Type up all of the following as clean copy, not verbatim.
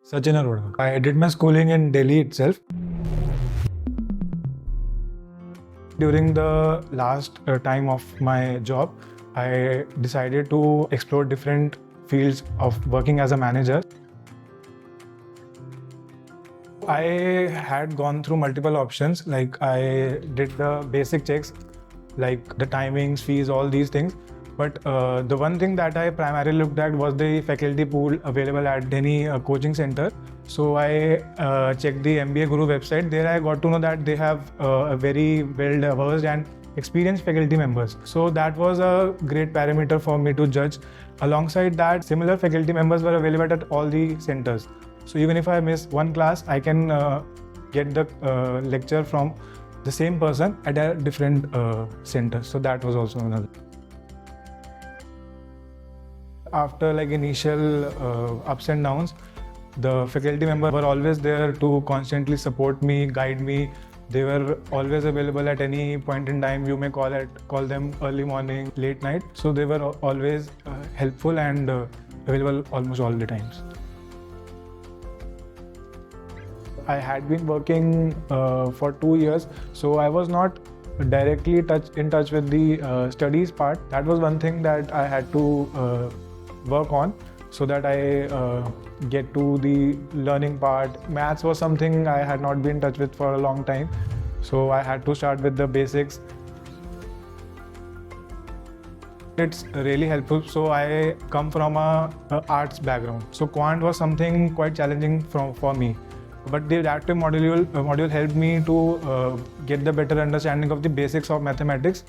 Sachin Kumar. I did my schooling in Delhi itself. During the last time of my job, I decided to explore different fields of working as a manager. I had gone through multiple options, like I did the basic checks, like the timings, fees, all these things. But the one thing that I primarily looked at was the faculty pool available at any coaching center. So I checked the MBAGuru website. There I got to know that they have a very well-versed and experienced faculty members. So that was a great parameter for me to judge. Alongside that, similar faculty members were available at all the centers. So even if I miss one class, I can get the lecture from the same person at a different center. So that was also another. After like initial ups and downs, the faculty members were always there to constantly support me, guide me. They were always available at any point in time. You may call them early morning, late night. So they were always helpful and available almost all the times. I had been working for 2 years, so I was not directly in touch with the studies part. That was one thing that I had to work on so that I get to the learning part. Maths was something I had not been in touch with for a long time, so I had to start with the basics. It's really helpful. So I come from a arts background, so Quant was something quite challenging for me. But the adaptive module helped me to get the better understanding of the basics of mathematics.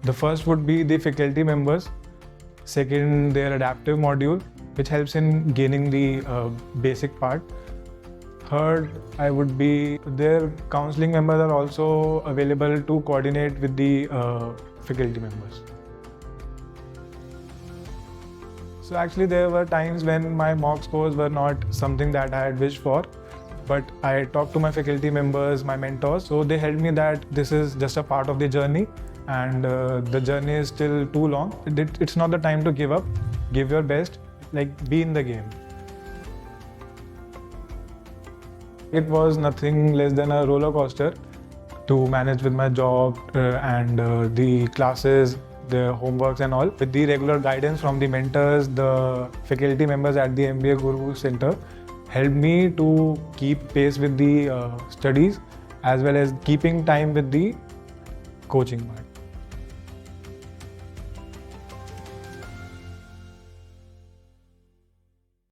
The first would be the faculty members. Second, their adaptive module, which helps in gaining the basic part. Third, I would be their counseling members are also available to coordinate with the faculty members. So actually there were times when my mock scores were not something that I had wished for, but I talked to my faculty members, my mentors, so they helped me that this is just a part of the journey and the journey is still too long. It's not the time to give up. Give your best, like be in the game. It was nothing less than a roller coaster to manage with my job and the classes, the homeworks and all. With the regular guidance from the mentors, the faculty members at the MBAGuru Center helped me to keep pace with the studies as well as keeping time with the coaching part.